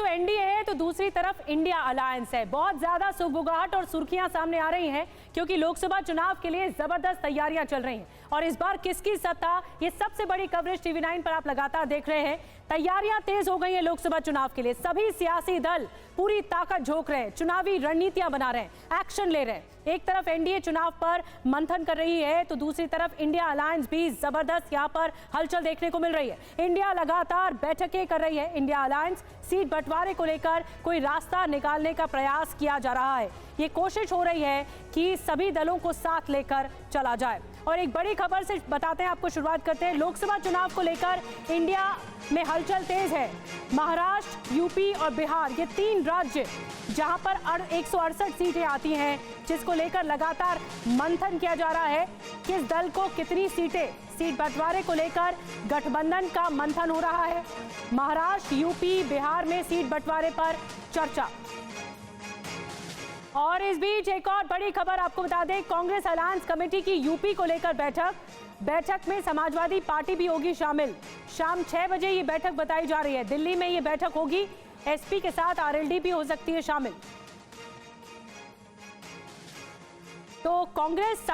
तो एनडीए है तो दूसरी तरफ इंडिया अलायंस है। बहुत ज्यादा सुगबुगाहट और सुर्खियां सामने आ रही हैं क्योंकि लोकसभा चुनाव के लिए जबरदस्त तैयारियां चल रही हैं और इस बार किसकी सत्ता, ये सबसे बड़ी कवरेज टीवी9 पर आप लगातार देख रहे हैं। तैयारियां तेज हो गई हैं लोकसभा चुनाव के लिए। सभी सियासी दल पूरी ताकत झोंक रहे हैं, चुनावी रणनीतियां बना रहे हैं, एक्शन ले रहे हैं। एक तरफ एनडीए चुनाव पर मंथन कर रही है तो दूसरी तरफ इंडिया अलायंस भी जबरदस्त यहां पर हलचल देखने को मिल रही है। इंडिया लगातार बैठकें कर रही है। इंडिया अलायंस सीट बंटवारे को लेकर कोई रास्ता निकालने का प्रयास किया जा रहा है। ये कोशिश हो रही है कि सभी दलों को साथ लेकर चला जाए। और एक बड़ी खबर से बताते हैं आपको, शुरुआत करते हैं। लोकसभा चुनाव को लेकर इंडिया में हलचल तेज है। महाराष्ट्र, यूपी और बिहार, ये 3 राज्य जहां पर 168 सीटें आती हैं, जिसको लेकर लगातार मंथन किया जा रहा है। किस दल को कितनी सीटें, सीट बंटवारे को लेकर गठबंधन का मंथन हो रहा है। महाराष्ट्र, यूपी, बिहार में सीट बंटवारे पर चर्चा। और इस बीच एक और बड़ी खबर आपको बता दें, कांग्रेस अलायंस कमेटी की यूपी को लेकर बैठक में समाजवादी पार्टी भी होगी शामिल। शाम 6 बजे ये बैठक बताई जा रही है। दिल्ली में ये बैठक होगी। एसपी के साथ आरएलडी भी हो सकती है शामिल। तो कांग्रेस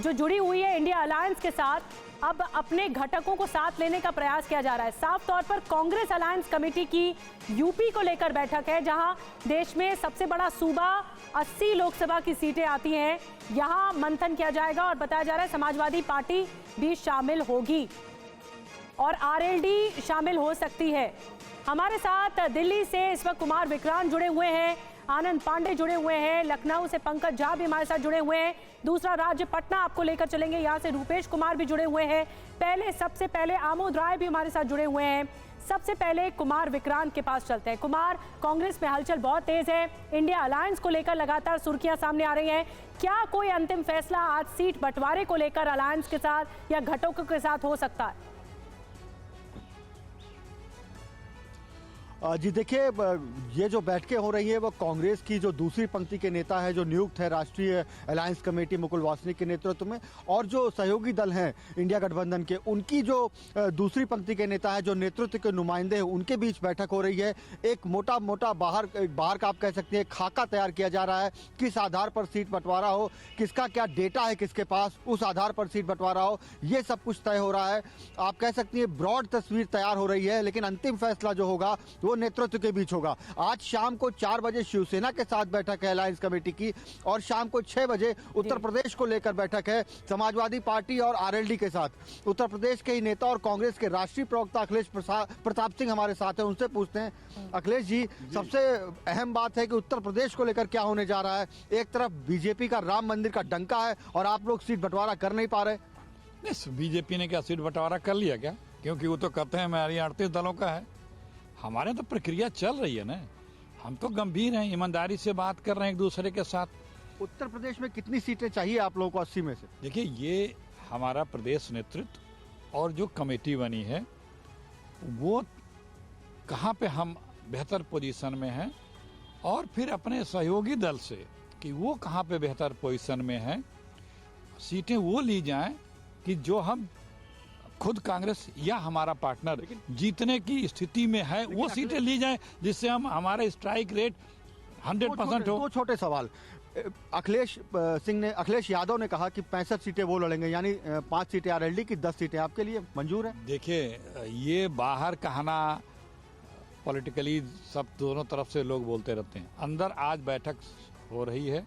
जो जुड़ी हुई है इंडिया अलायंस के साथ, अब अपने घटकों को साथ लेने का प्रयास किया जा रहा है। साफ तौर पर कांग्रेस अलायंस कमेटी की यूपी को लेकर बैठक है, जहां देश में सबसे बड़ा सूबा 80 लोकसभा की सीटें आती हैं। यहां मंथन किया जाएगा और बताया जा रहा है समाजवादी पार्टी भी शामिल होगी और आरएलडी शामिल हो सकती है। हमारे साथ दिल्ली से इस वक्त कुमार विक्रांत जुड़े हुए हैं, आनंद पांडे जुड़े हुए हैं, लखनऊ से पंकज झा भी हमारे साथ जुड़े हुए हैं। दूसरा राज्य पटना आपको लेकर चलेंगे, यहाँ से रूपेश कुमार भी जुड़े हुए हैं। सबसे पहले आमोद राय भी हमारे साथ जुड़े हुए हैं। सबसे पहले कुमार विक्रांत के पास चलते हैं। कुमार, कांग्रेस में हलचल बहुत तेज है। इंडिया अलायंस को लेकर लगातार सुर्खियां सामने आ रही हैं। क्या कोई अंतिम फैसला आज सीट बंटवारे को लेकर अलायंस के साथ या घटकों के साथ हो सकता है? जी देखिए, ये जो बैठकें हो रही है वो कांग्रेस की जो दूसरी पंक्ति के नेता है, जो नियुक्त है राष्ट्रीय अलायंस कमेटी मुकुल वासनिक के नेतृत्व में, और जो सहयोगी दल हैं इंडिया गठबंधन के, उनकी जो दूसरी पंक्ति के नेता है, जो नेतृत्व के नुमाइंदे हैं, उनके बीच बैठक हो रही है। एक मोटा बाहर का आप कह सकते हैं खाका तैयार किया जा रहा है। किस आधार पर सीट बंटवारा हो, किसका क्या डेटा है किसके पास, उस आधार पर सीट बंटवारा हो, ये सब कुछ तय हो रहा है। आप कह सकती हैं ब्रॉड तस्वीर तैयार हो रही है, लेकिन अंतिम फैसला जो होगा वो नेतृत्व के बीच होगा। आज शाम को 4 बजे शिवसेना के साथ बैठक है अलायंस कमेटी की, और शाम को 6 बजे उत्तर प्रदेश को लेकर बैठक है समाजवादी पार्टी और आरएलडी के साथ। उत्तर प्रदेश के ही नेता और कांग्रेस के राष्ट्रीय प्रवक्ता अखिलेश प्रताप सिंह हमारे साथ हैं, उनसे पूछते हैं। अखिलेश जी, सबसे अहम बात है कि उत्तर प्रदेश को लेकर क्या होने जा रहा है। एक तरफ बीजेपी का राम मंदिर का डंका है और आप लोग सीट बंटवारा कर नहीं पा रहे। बीजेपी ने क्या सीट बंटवारा कर लिया क्या? क्योंकि वो तो कहते हैं हमारी 38 दलों का है। हमारे तो प्रक्रिया चल रही है ना, हम तो गंभीर हैं, ईमानदारी से बात कर रहे हैं एक दूसरे के साथ। उत्तर प्रदेश में कितनी सीटें चाहिए आप लोगों को 80 में से? देखिए, ये हमारा प्रदेश नेतृत्व और जो कमेटी बनी है वो कहाँ पे हम बेहतर पोजीशन में हैं, और फिर अपने सहयोगी दल से कि वो कहाँ पे बेहतर पोजीशन में हैं, सीटें वो ली जाएं कि जो हम खुद कांग्रेस या हमारा पार्टनर जीतने की स्थिति में है, वो सीटें ली जाएं जिससे हम हमारा स्ट्राइक रेट 100% हो। दो छोटे सवाल। अखिलेश यादव ने कहा कि 65 सीटें वो लड़ेंगे, यानी 5 सीटें आरएलडी की, 10 सीटें आपके लिए मंजूर है? देखिए, ये बाहर कहना पॉलिटिकली सब दोनों तरफ से लोग बोलते रहते हैं। अंदर आज बैठक हो रही है,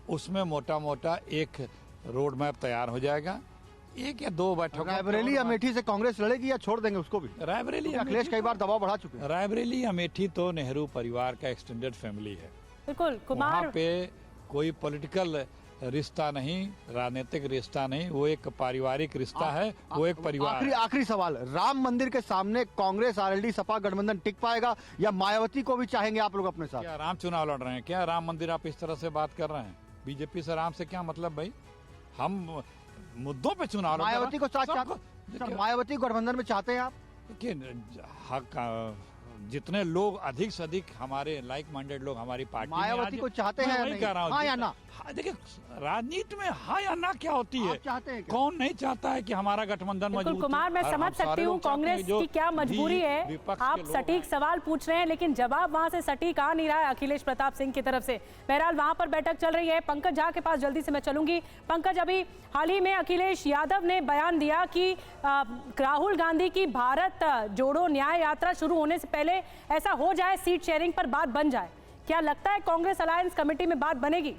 उसमें मोटा एक रोड मैप तैयार हो जाएगा। 1 या 2 बैठक रायबरेली अमेठी से कांग्रेस लड़ेगी या छोड़ देंगे उसको भी? रायबरेली अखिलेश कई बार दबाव बढ़ा चुके हैं। रायबरेली अमेठी तो नेहरू परिवार का एक्सटेंडेड फैमिली है। बिल्कुल कुमार, वहाँ पे कोई पॉलिटिकल रिश्ता नहीं, राजनीतिक रिश्ता नहीं, वो एक पारिवारिक रिश्ता है, वो एक परिवार। आखिरी सवाल, राम मंदिर के सामने कांग्रेस आरएलडी सपा गठबंधन टिक पाएगा या मायावती को भी चाहेंगे आप लोग अपने साथ? क्या राम चुनाव लड़ रहे हैं क्या? राम मंदिर आप इस तरह से बात कर रहे हैं? बीजेपी से राम से क्या मतलब भाई? हम मुद्दों पे चुनाव, मायावती को मायावती गठबंधन में चाहते हैं आप? देखिए, जितने लोग अधिक से अधिक हमारे लाइक माइंडेड लोग हमारी पार्टी में मायावती को चाहते हैं या वही नहीं? कह रहा हूं हाँ या ना? देखिए राजनीति में हाँ या ना क्या होती है? आप चाहते हैं क्या? कौन नहीं चाहता है कि हमारा गठबंधन बिल्कुल मजबूत कुमार, मैं और समझ हम सारे सकती हूँ लोग चाहते हैं कांग्रेस जो की क्या मजबूरी भी है। विपक्ष आप के लोग सटीक सवाल पूछ रहे हैं लेकिन जवाब वहां से सटीक आ नहीं रहा है अखिलेश प्रताप सिंह की तरफ से। बहरहाल वहां पर बैठक चल रही है। पंकज झा के पास जल्दी से मैं चलूंगी। पंकज, अभी हाल ही में अखिलेश यादव ने बयान दिया कि राहुल गांधी की भारत जोड़ो न्याय यात्रा शुरू होने से पहले ऐसा हो जाए, सीट शेयरिंग पर बात बन जाए। क्या लगता है कांग्रेस अलायंस कमेटी में बात बनेगी?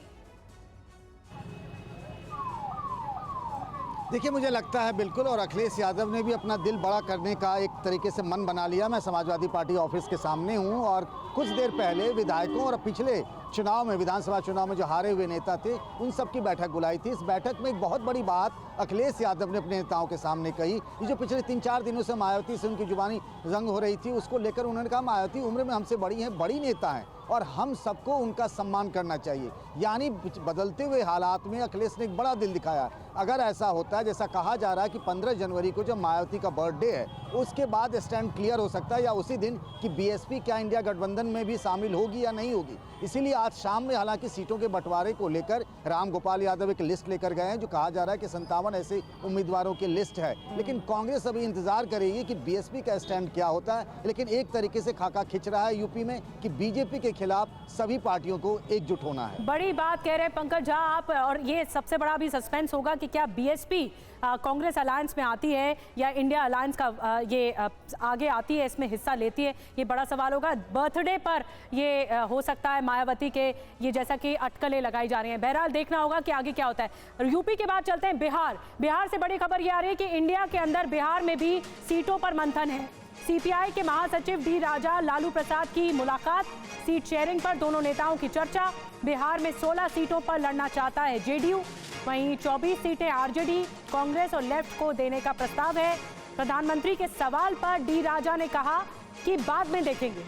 देखिए, मुझे लगता है बिल्कुल, और अखिलेश यादव ने भी अपना दिल बड़ा करने का एक तरीके से मन बना लिया। मैं समाजवादी पार्टी ऑफिस के सामने हूं और कुछ देर पहले विधायकों और पिछले चुनाव में, विधानसभा चुनाव में जो हारे हुए नेता थे, उन सब की बैठक बुलाई थी। इस बैठक में एक बहुत बड़ी बात अखिलेश यादव ने अपने नेताओं के सामने कही। ये जो पिछले 3-4 दिनों से मायावती से उनकी जुबानी जंग हो रही थी, उसको लेकर उन्होंने कहा मायावती उम्र में हमसे बड़ी हैं, बड़ी नेता हैं और हम सबको उनका सम्मान करना चाहिए। यानी बदलते हुए हालात में अखिलेश ने एक बड़ा दिल दिखाया। अगर ऐसा होता है जैसा कहा जा रहा है कि 15 जनवरी को जब मायावती का बर्थडे है, उसके बाद स्टैंड क्लियर हो सकता है या उसी दिन कि बीएसपी क्या इंडिया गठबंधन में भी शामिल होगी या नहीं होगी। इसीलिए आज शाम में हालांकि सीटों के बंटवारे को लेकर रामगोपाल यादव एक लिस्ट लेकर गए हैं, जो कहा जा रहा है कि 57 ऐसे उम्मीदवारों की लिस्ट है। लेकिन कांग्रेस अभी इंतजार करेगी कि बीएसपी का स्टैंड क्या होता है। लेकिन एक तरीके से खाका खिंच रहा है यूपी में कि बीजेपी के खिलाफ सभी पार्टियों को एकजुट होना है। बड़ी बात कह रहे हैं पंकज झा आप, और ये सबसे बड़ा भी सस्पेंस होगा कि क्या बीएसपी कांग्रेस अलायंस में आती है या इंडिया अलायंस का ये आगे आती है, इसमें हिस्सा लेती है, ये बड़ा सवाल होगा। बर्थडे पर ये हो सकता है मायावती के, ये जैसा कि अटकलें लगाई जा रही हैं। बहरहाल देखना होगा कि आगे क्या होता है। यूपी के बाद चलते हैं बिहार। बिहार से बड़ी खबर ये आ रही है कि इंडिया के अंदर बिहार में भी सीटों पर मंथन है। सीपीआई के महासचिव डी राजा लालू प्रसाद की मुलाकात, सीट शेयरिंग पर दोनों नेताओं की चर्चा। बिहार में 16 सीटों पर लड़ना चाहता है जेडीयू, वहीं 24 सीटें आरजेडी, कांग्रेस और लेफ्ट को देने का प्रस्ताव है। प्रधानमंत्री के सवाल पर डी राजा ने कहा कि बाद में देखेंगे।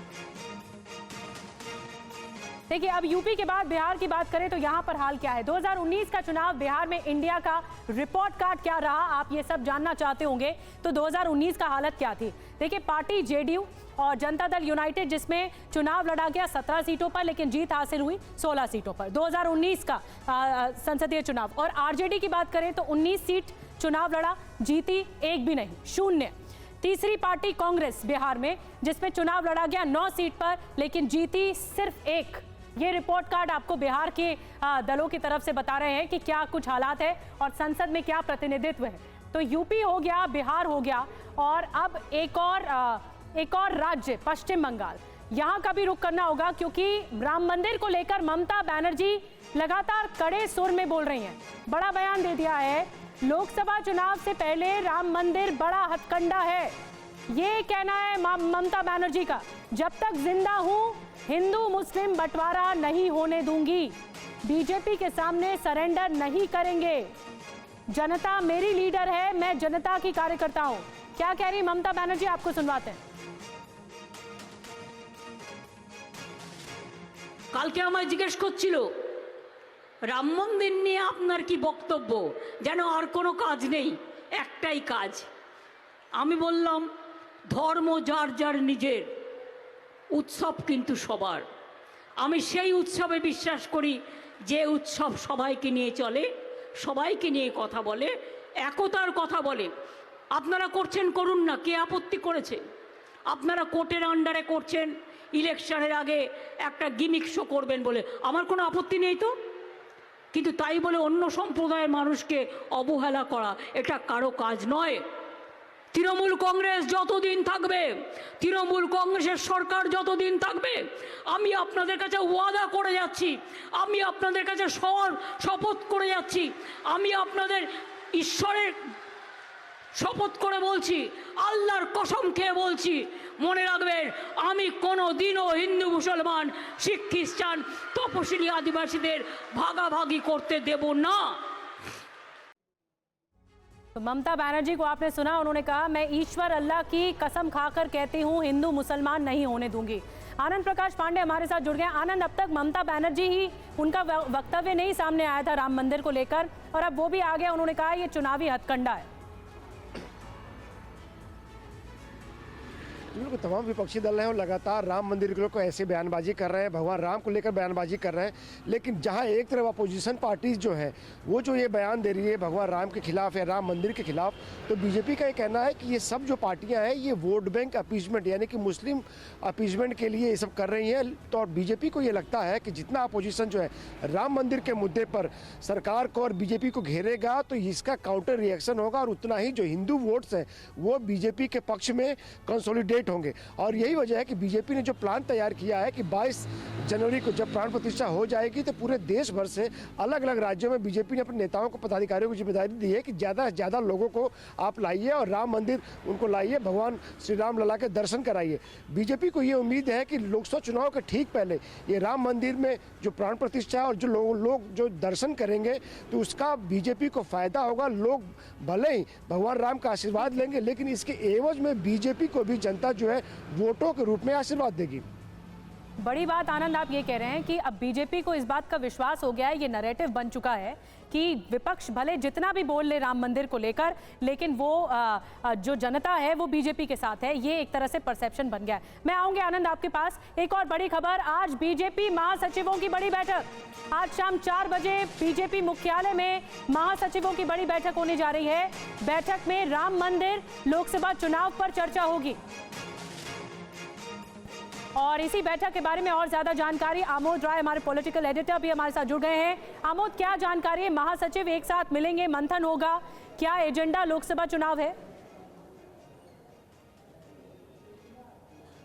देखिए, अब यूपी के बाद बिहार की बात करें तो यहां पर हाल क्या है। 2019 का चुनाव बिहार में इंडिया का रिपोर्ट कार्ड क्या रहा, आप ये सब जानना चाहते होंगे। तो 2019 का हालत क्या थी? देखिए, पार्टी जेडीयू और जनता दल यूनाइटेड जिसमें चुनाव लड़ा गया 17 सीटों पर, लेकिन जीत हासिल हुई 16 सीटों पर 2019 का संसदीय चुनाव। और आरजेडी की बात करें तो 19 सीट चुनाव लड़ा, जीती एक भी नहीं, 0। तीसरी पार्टी कांग्रेस बिहार में, जिसमें चुनाव लड़ा गया 9 सीट पर, लेकिन जीती सिर्फ 1। ये रिपोर्ट कार्ड आपको बिहार के दलों की तरफ से बता रहे हैं कि क्या कुछ हालात है और संसद में क्या प्रतिनिधित्व है। तो यूपी हो गया, बिहार हो गया, और अब एक और राज्य पश्चिम बंगाल, यहाँ का भी रुख करना होगा क्योंकि राम मंदिर को लेकर ममता बनर्जी लगातार कड़े सुर में बोल रही हैं। बड़ा बयान दे दिया है, लोकसभा चुनाव से पहले राम मंदिर बड़ा हथकंडा है, ये कहना है ममता बनर्जी का। जब तक जिंदा हूं हिंदू मुस्लिम बंटवारा नहीं होने दूंगी, बीजेपी के सामने सरेंडर नहीं करेंगे, जनता मेरी लीडर है, मैं जनता की कार्यकर्ता हूं। क्या कह रही ममता बनर्जी, आपको सुनवाते हैं। কালকে আমায় জিজ্ঞেস করছিল রাম মন্দির নিয়ে আপনার কি বক্তব্য, যেন আর কোনো কাজ নেই, একটাই কাজ। আমি বললাম ধর্ম যার যার নিজের, উৎসব কিন্তু সবার। আমি সেই উৎসবে বিশ্বাস করি যে উৎসব সবাইকে নিয়ে চলে, সবাইকে নিয়ে কথা বলে, একতার কথা বলে। আপনারা করছেন, করুন না, কে আপত্তি করেছে? আপনারা কোর্টের আন্ডারে করছেন, ইলেকশনের আগে একটা গিমিক শো করবেন বলে আমার কোনো আপত্তি নেই তো, কিন্তু তাই বলে অন্য সম্প্রদায়ের মানুষকে অবহেলা করা এটা কারো কাজ নয়। তৃণমূল কংগ্রেস যতদিন থাকবে, তৃণমূল কংগ্রেসের সরকার যতদিন থাকবে, আমি আপনাদের কাছে ওয়াদা করে যাচ্ছি, আমি আপনাদের কাছে শপথ করে যাচ্ছি, আমি আপনাদের ঈশ্বরের শপথ করে বলছি, আল্লাহর কসম খেয়ে বলছি, মনে রাখবেন আমি কোনো দিনও হিন্দু মুসলমান শিখ খ্রিস্টান তপশিলি আদিবাসীদের ভাগাভাগি করতে দেব না। तो ममता बनर्जी को आपने सुना, उन्होंने कहा मैं ईश्वर अल्लाह की कसम खाकर कहती हूं हिंदू मुसलमान नहीं होने दूंगी। आनंद प्रकाश पांडे हमारे साथ जुड़ गए। आनंद, अब तक ममता बनर्जी ही उनका वक्तव्य नहीं सामने आया था राम मंदिर को लेकर, और अब वो भी आ गया, उन्होंने कहा ये चुनावी हथकंडा है। बिल्कुल तमाम विपक्षी दल हैं और लगातार राम मंदिर को ऐसे बयानबाजी कर रहे हैं, भगवान राम को लेकर बयानबाजी कर रहे हैं। लेकिन जहां एक तरफ अपोजिशन पार्टीज जो है वो जो ये बयान दे रही है भगवान राम के खिलाफ या राम मंदिर के खिलाफ, तो बीजेपी का ये कहना है कि ये सब जो पार्टियां हैं ये वोट बैंक अपीजमेंट यानी कि मुस्लिम अपीजमेंट के लिए ये सब कर रही हैं। तो और बीजेपी को ये लगता है कि जितना अपोजिशन जो है राम मंदिर के मुद्दे पर सरकार को और बीजेपी को घेरेगा तो इसका काउंटर रिएक्शन होगा और उतना ही जो हिंदू वोट्स हैं वो बीजेपी के पक्ष में कंसोलिडेट होंगे। और यही वजह है कि बीजेपी ने जो प्लान तैयार किया है कि 22 जनवरी को जब प्राण प्रतिष्ठा हो जाएगी तो पूरे देश भर से अलग अलग राज्यों में बीजेपी ने अपने नेताओं को, पदाधिकारियों को जिम्मेदारी दी है कि ज़्यादा से ज़्यादा लोगों को आप लाइए और राम मंदिर उनको लाइए, भगवान श्री राम लला के दर्शन कराइए। बीजेपी को ये उम्मीद है कि लोकसभा चुनाव के ठीक पहले ये राम मंदिर में जो प्राण प्रतिष्ठा है और जो लोग जो दर्शन करेंगे तो उसका बीजेपी को फायदा होगा। लोग भले ही भगवान राम का आशीर्वाद लेंगे लेकिन इसके एवज में बीजेपी को भी जनता जो है वोटों के रूप में आशीर्वाद देगी। बड़ी बात आनंद आप ये कह रहे हैं कि अब बीजेपी को इस बात का विश्वास हो गया है, ये नैरेटिव बन चुका है कि विपक्ष भले जितना भी बोल ले राम मंदिर को लेकर, लेकिन वो जो जनता है वो बीजेपी के साथ है। ये एक तरह से परसेप्शन बन गया है। मैं आऊंगी आनंद आपके पास। एक और बड़ी खबर, आज बीजेपी महासचिवों की बड़ी बैठक। आज शाम 4 बजे बीजेपी मुख्यालय में महासचिवों की बड़ी बैठक होने जा रही है। बैठक में राम मंदिर, लोकसभा चुनाव पर चर्चा होगी और इसी बैठक के बारे में और ज्यादा जानकारी आमोद राय, हमारे पॉलिटिकल एडिटर, भी हमारे साथ जुड़ गए हैं। आमोद, क्या जानकारी है? महासचिव एक साथ मिलेंगे, मंथन होगा, क्या एजेंडा लोकसभा चुनाव है?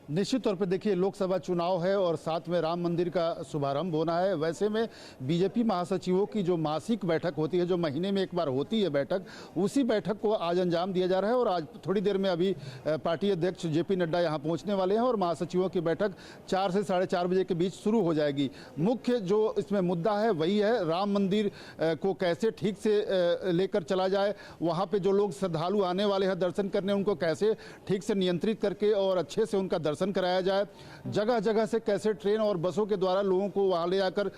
निश्चित तौर पे देखिए लोकसभा चुनाव है और साथ में राम मंदिर का शुभारंभ होना है। वैसे में बीजेपी महासचिवों की जो मासिक बैठक होती है, जो महीने में एक बार होती है बैठक, उसी बैठक को आज अंजाम दिया जा रहा है और आज थोड़ी देर में अभी पार्टी अध्यक्ष जेपी नड्डा यहाँ पहुँचने वाले हैं और महासचिवों की बैठक 4 से 4:30 बजे के बीच शुरू हो जाएगी। मुख्य जो इसमें मुद्दा है वही है राम मंदिर को कैसे ठीक से लेकर चला जाए, वहाँ पर जो लोग श्रद्धालु आने वाले हैं दर्शन करने, उनको कैसे ठीक से नियंत्रित करके और अच्छे से उनका दर्शन कराया जाए, जगह जगह से कैसे ट्रेन और बसों के द्वारा लोगों को वहां ले जाकर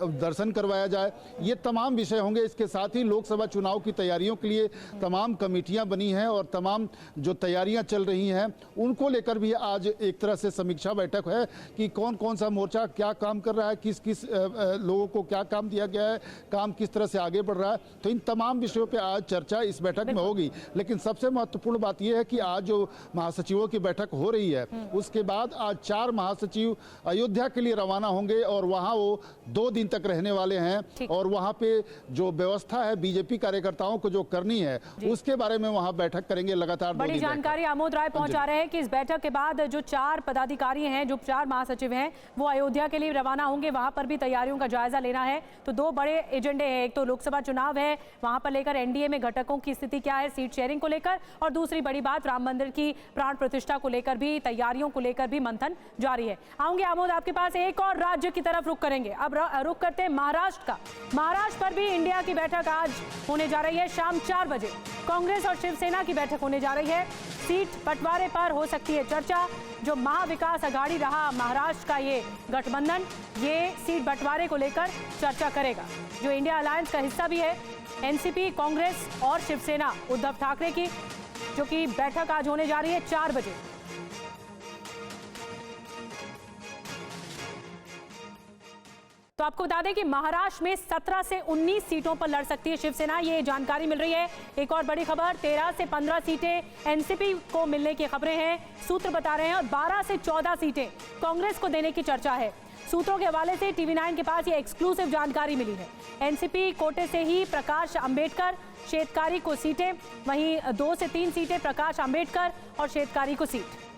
दर्शन करवाया जाए, ये तमाम विषय होंगे। इसके साथ ही लोकसभा चुनाव की तैयारियों के लिए तमाम कमेटियां बनी हैं और तमाम जो तैयारियां चल रही हैं उनको लेकर भी आज एक तरह से समीक्षा बैठक है कि कौन कौन सा मोर्चा क्या काम कर रहा है, किस किस लोगों को क्या काम दिया गया है, काम किस तरह से आगे बढ़ रहा है। तो इन तमाम विषयों पर आज चर्चा इस बैठक में होगी। लेकिन सबसे महत्वपूर्ण बात यह है कि आज जो महासचिवों की बैठक हो रही है उसके बाद आज 4 महासचिव अयोध्या के लिए रवाना होंगे और वहां वो 2 दिन तक रहने वाले हैं और वहां पे जो व्यवस्था है बीजेपी कार्यकर्ताओं को जो करनी है उसके बारे में वहां बैठक करेंगे। लगातार बड़ी जानकारी आमोद राय पहुंचा रहे हैं कि इस बैठक के बाद जो 4 पदाधिकारी हैं, जो 4 महासचिव हैं, वो अयोध्या के लिए रवाना होंगे। वहां पर भी तैयारियों का जायजा लेना है। तो 2 बड़े एजेंडे हैं, एक तो लोकसभा चुनाव है, वहां पर लेकर एनडीए में घटकों की स्थिति क्या है, सीट शेयरिंग को लेकर, और दूसरी बड़ी बात राम मंदिर की प्राण प्रतिष्ठा को लेकर भी, तैयारियों को लेकर भी मंथन जारी है। आऊंगे आमोद आपके पास। एक और राज्य की तरफ रुख करेंगे, अब रुख करते हैं महाराष्ट्र का। महाराष्ट्र पर भी इंडिया की बैठक आज होने जा रही है शाम 4 बजे। कांग्रेस और शिवसेना की बैठक होने जा रही है। सीट बंटवारे पर हो सकती है चर्चा। जो महाविकास अघाड़ी रहा महाराष्ट्र का ये गठबंधन, ये सीट बंटवारे को लेकर चर्चा करेगा। जो इंडिया अलायंस का हिस्सा भी है, एनसीपी, कांग्रेस और शिवसेना उद्धव ठाकरे की, जो कि बैठक आज होने जा रही है 4 बजे। तो आपको बता दें कि महाराष्ट्र में 17 से 19 सीटों पर लड़ सकती है शिवसेना, ये जानकारी मिल रही है। एक और बड़ी खबर, 13 से 15 सीटें एनसीपी को मिलने की खबरें हैं, सूत्र बता रहे हैं, और 12 से 14 सीटें कांग्रेस को देने की चर्चा है। सूत्रों के हवाले से टीवी9 के पास ये एक्सक्लूसिव जानकारी मिली है। एनसीपी कोटे से ही प्रकाश अंबेडकर, शेतकारी को सीटें, वहीं 2 से 3 सीटें प्रकाश अंबेडकर और शेतकारी को सीट।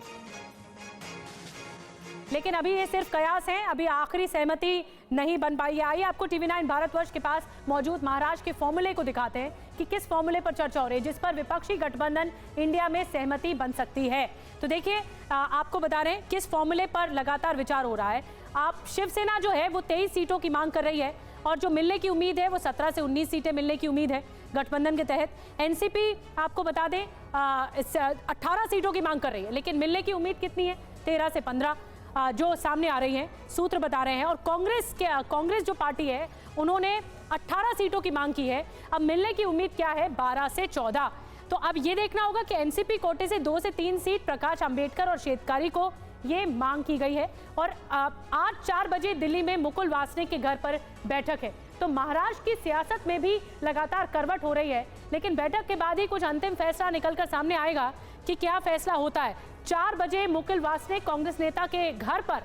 लेकिन अभी ये सिर्फ कयास हैं, अभी आखिरी सहमति नहीं बन पाई है। आइए आपको टीवी9 भारतवर्ष के पास मौजूद महाराष्ट्र के फॉर्मूले को दिखाते हैं कि किस फॉर्मूले पर चर्चा हो रही है, जिस पर विपक्षी गठबंधन इंडिया में सहमति बन सकती है। तो देखिए, आपको बता रहे हैं किस फॉर्मूले पर लगातार विचार हो रहा है। आप शिवसेना जो है वो 23 सीटों की मांग कर रही है और जो मिलने की उम्मीद है वो 17 से 19 सीटें मिलने की उम्मीद है गठबंधन के तहत। एनसीपी आपको बता दें 18 सीटों की मांग कर रही है, लेकिन मिलने की उम्मीद कितनी है? 13 से 15 जो सामने आ रही हैं, सूत्र बता रहे हैं। और कांग्रेस जो पार्टी है उन्होंने 18 सीटों की मांग की है। अब मिलने की उम्मीद क्या है? 12 से 14। तो अब ये देखना होगा कि एनसीपी कोटे से 2 से 3 सीट प्रकाश अंबेडकर और शेतकारी को ये मांग की गई है। और आज 4 बजे दिल्ली में मुकुल वासनिक के घर पर बैठक है। तो महाराष्ट्र की सियासत में भी लगातार करवट हो रही है, लेकिन बैठक के बाद ही कुछ अंतिम फैसला निकलकर सामने आएगा कि क्या फैसला होता है। 4 बजे मुकुल वासनिक कांग्रेस नेता के घर पर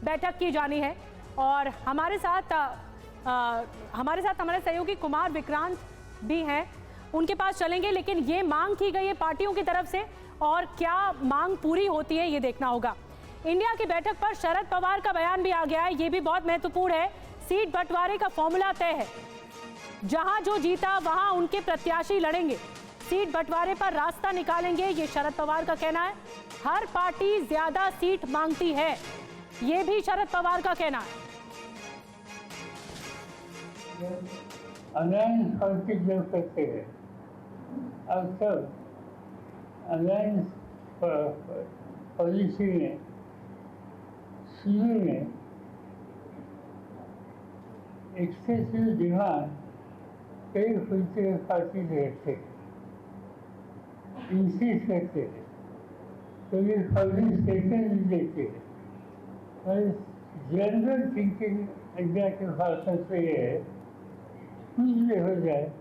बैठक की जानी है। और हमारे साथ हमारे सहयोगी कुमार विक्रांत भी हैं, उनके पास चलेंगे। लेकिन ये मांग की गई है पार्टियों की तरफ से, और क्या मांग पूरी होती है ये देखना होगा। इंडिया की बैठक पर शरद पवार का बयान भी आ गया है, ये भी बहुत महत्वपूर्ण है। सीट बंटवारे का फॉर्मूला तय है, जहां जो जीता वहां उनके प्रत्याशी लड़ेंगे, सीट बंटवारे पर रास्ता निकालेंगे, ये शरद पवार का कहना है। हर पार्टी ज्यादा सीट मांगती है, ये भी शरद पवार का कहना है। अलायंस पॉलिटिक्स जब करते हैं, अब सब अलायंस पॉलिसी में शुरू में एक्सेसिव डिमांड कई पोलिटिकल पार्टी रखते हैं, इंसिस्ट करते हैं, कभी फर्जी स्टेटमेंट भी देते हैं। और जनरल थिंकिंग इंडिया के भाषण से ये है, कुछ भी हो जाए